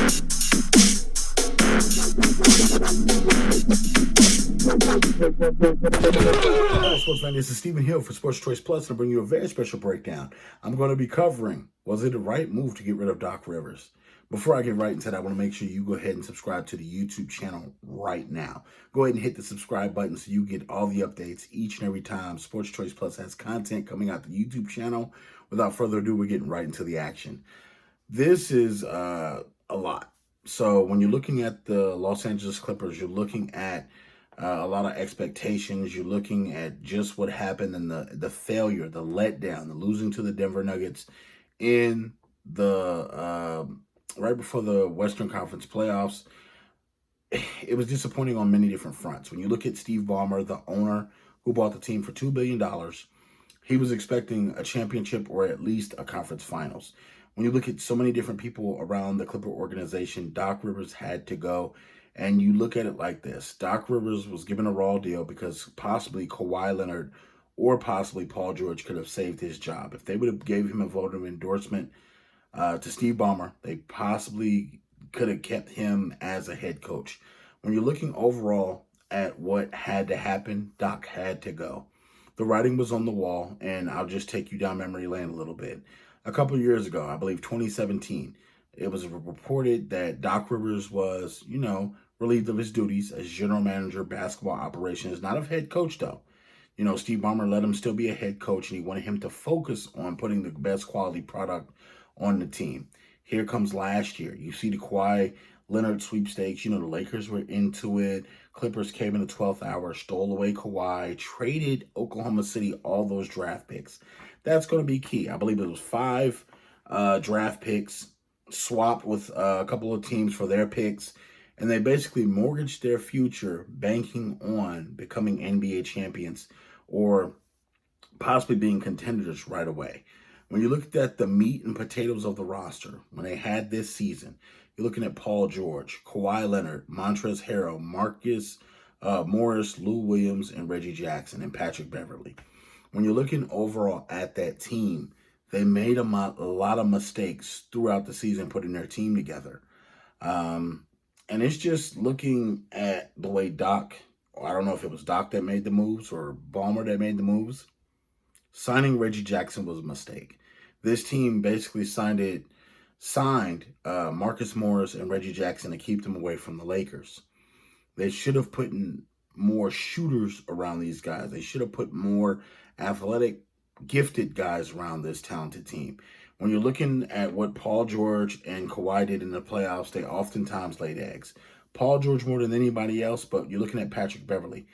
Hi, sports fan. This is Stephen Hill for Sports Choice Plus, and I bring you a very special breakdown. I'm going to be covering, was it the right move to get rid of Doc Rivers? Before I get right into that, I want to make sure you go ahead and subscribe to the YouTube channel right now. Go ahead and hit the subscribe button so you get all the updates each and every time Sports Choice Plus has content coming out the YouTube channel. Without further ado, we're getting right into the action. This is a lot. So when you're looking at the Los Angeles Clippers, you're looking at a lot of expectations. You're looking at just what happened and the failure, the letdown, the losing to the Denver Nuggets in the right before the Western Conference playoffs. It was disappointing on many different fronts. When you look at Steve Ballmer, the owner who bought the team for $2 billion, he was expecting a championship or at least a conference finals. When you look at so many different people around the Clipper organization, Doc Rivers had to go. And you look at it like this. Doc Rivers was given a raw deal because possibly Kawhi Leonard or possibly Paul George could have saved his job. If they would have gave him a vote of endorsement to Steve Ballmer, they possibly could have kept him as a head coach. When you're looking overall at what had to happen, Doc had to go. The writing was on the wall, and I'll just take you down memory lane a little bit. A couple of years ago, I believe 2017, it was reported that Doc Rivers was, relieved of his duties as general manager of basketball operations, not of head coach, though. Steve Ballmer let him still be a head coach, and he wanted him to focus on putting the best quality product on the team. Here comes last year. You see the Kawhi Leonard sweepstakes. The Lakers were into it. Clippers came in the 12th hour, stole away Kawhi, traded Oklahoma City all those draft picks. That's going to be key. I believe it was 5 draft picks swapped with a couple of teams for their picks. And they basically mortgaged their future banking on becoming NBA champions or possibly being contenders right away. When you look at the meat and potatoes of the roster, when they had this season, you're looking at Paul George, Kawhi Leonard, Montrezl Harrell, Marcus Morris, Lou Williams, and Reggie Jackson, and Patrick Beverley. When you're looking overall at that team, they made a lot of mistakes throughout the season putting their team together. And it's just looking at the way Doc, I don't know if it was Doc that made the moves or Ballmer that made the moves. Signing Reggie Jackson was a mistake. This team basically signed Marcus Morris and Reggie Jackson to keep them away from the Lakers. They should have put in more shooters around these guys. They should have put more athletic, gifted guys around this talented team. When you're looking at what Paul George and Kawhi did in the playoffs, they oftentimes laid eggs. Paul George more than anybody else, but you're looking at Patrick Beverley.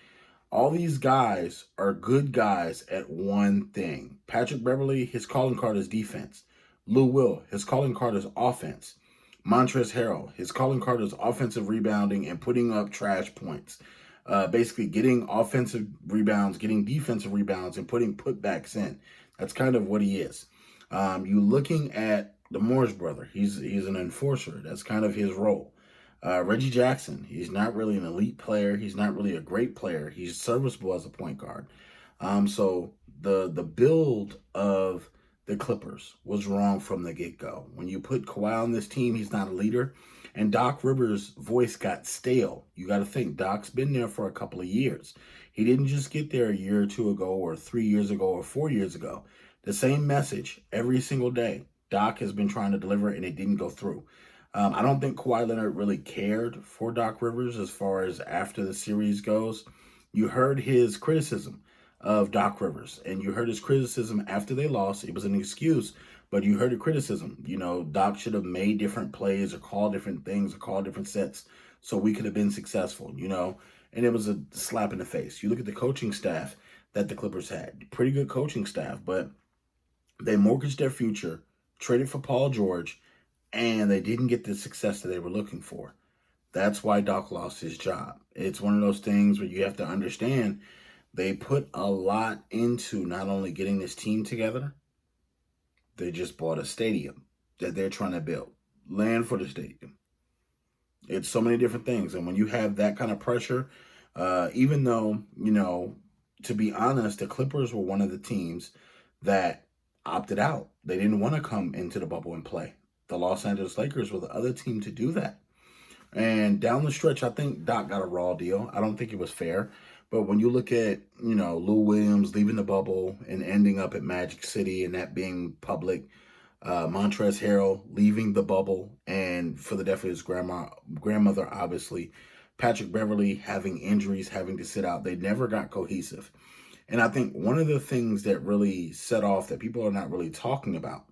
All these guys are good guys at one thing. Patrick Beverley, his calling card is defense. Lou Will, his calling card is offense. Montrezl Harrell, his calling card is offensive rebounding and putting up trash points. Basically getting offensive rebounds, getting defensive rebounds, and putting putbacks in. That's kind of what he is. You looking at the Morris brother. He's an enforcer. That's kind of his role. Reggie Jackson. He's not really an elite player. He's not really a great player. He's serviceable as a point guard. So the build of the Clippers was wrong from the get-go. When you put Kawhi on this team, he's not a leader. And Doc Rivers' voice got stale. You got to think, Doc's been there for a couple of years. He didn't just get there a year or two ago or 3 years ago or 4 years ago. The same message every single day. Doc has been trying to deliver and it didn't go through. I don't think Kawhi Leonard really cared for Doc Rivers as far as after the series goes. You heard his criticism of Doc Rivers, and you heard his criticism after they lost. It was an excuse, but you heard the criticism. Doc should have made different plays or called different things or called different sets so we could have been successful, and it was a slap in the face. You look at the coaching staff that the Clippers had, pretty good coaching staff, but they mortgaged their future, traded for Paul George, and they didn't get the success that they were looking for. That's why Doc lost his job. It's one of those things where you have to understand they put a lot into not only getting this team together, they just bought a stadium that they're trying to build, land for the stadium. It's so many different things. And when you have that kind of pressure, even though, to be honest, the Clippers were one of the teams that opted out. They didn't want to come into the bubble and play. the Los Angeles Lakers were the other team to do that. And down the stretch, I think Doc got a raw deal. I don't think it was fair. But when you look at, Lou Williams leaving the bubble and ending up at Magic City and that being public, Montrezl Harrell leaving the bubble and for the death of his grandmother, obviously, Patrick Beverley having injuries, having to sit out, they never got cohesive. And I think one of the things that really set off that people are not really talking about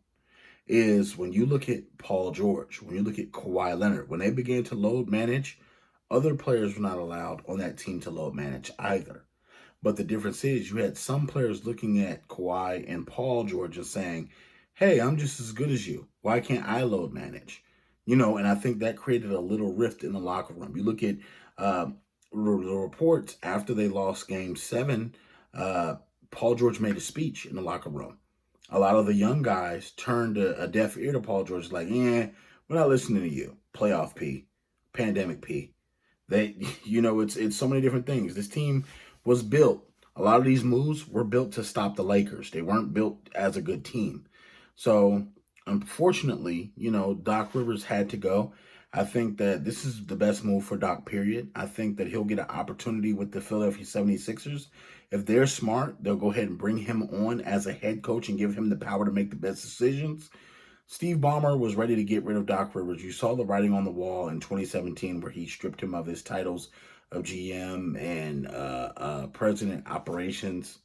is when you look at Paul George, when you look at Kawhi Leonard, when they began to load manage, other players were not allowed on that team to load manage either. But the difference is you had some players looking at Kawhi and Paul George and saying, hey, I'm just as good as you. Why can't I load manage? And I think that created a little rift in the locker room. You look at the reports after they lost game 7, Paul George made a speech in the locker room. A lot of the young guys turned a deaf ear to Paul George, like, we're not listening to you. Playoff P, pandemic P. It's so many different things. This team was built. A lot of these moves were built to stop the Lakers. They weren't built as a good team. So, unfortunately, Doc Rivers had to go. I think that this is the best move for Doc, period. I think that he'll get an opportunity with the Philadelphia 76ers. If they're smart, they'll go ahead and bring him on as a head coach and give him the power to make the best decisions. Steve Ballmer was ready to get rid of Doc Rivers. You saw the writing on the wall in 2017 where he stripped him of his titles of GM and president operations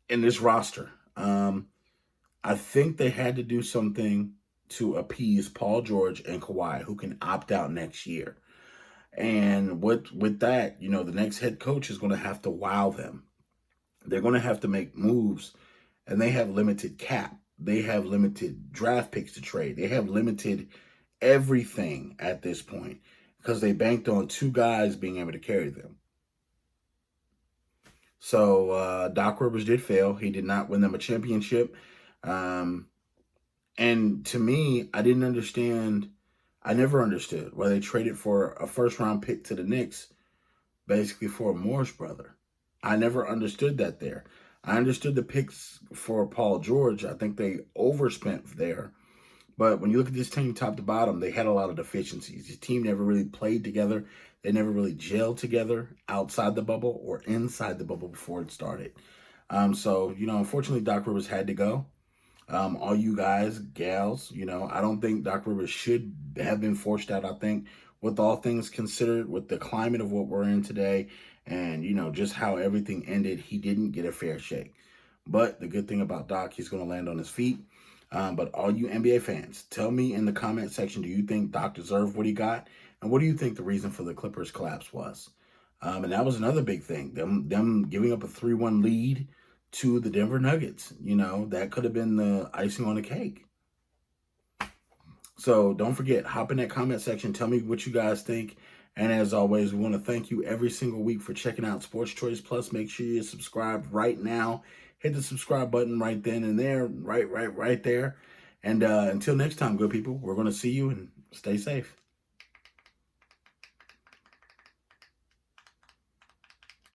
in this roster. I think they had to do something to appease Paul George and Kawhi, who can opt out next year. And with that, the next head coach is going to have to wow them. They're going to have to make moves, and they have limited cap. They have limited draft picks to trade. They have limited everything at this point because they banked on 2 guys being able to carry them. So Doc Rivers did fail. He did not win them a championship. And to me, I never understood why they traded for a first-round pick to the Knicks, basically for a Morris brother. I never understood that there. I understood the picks for Paul George. I think they overspent there. But when you look at this team top to bottom, they had a lot of deficiencies. This team never really played together. They never really gelled together outside the bubble or inside the bubble before it started. So, unfortunately, Doc Rivers had to go. All you guys, gals, I don't think Doc Rivers should have been forced out. I think with all things considered, with the climate of what we're in today and, just how everything ended, he didn't get a fair shake. But the good thing about Doc, he's going to land on his feet. But all you NBA fans, tell me in the comment section, do you think Doc deserved what he got? And what do you think the reason for the Clippers collapse was? And that was another big thing, them giving up a 3-1 lead to the Denver Nuggets. That could have been the icing on the cake. So don't forget, hop in that comment section. Tell me what you guys think. And as always, we want to thank you every single week for checking out Sports Choice Plus. Make sure you subscribe right now. Hit the subscribe button right then and there, right there. And until next time, good people, we're going to see you and stay safe.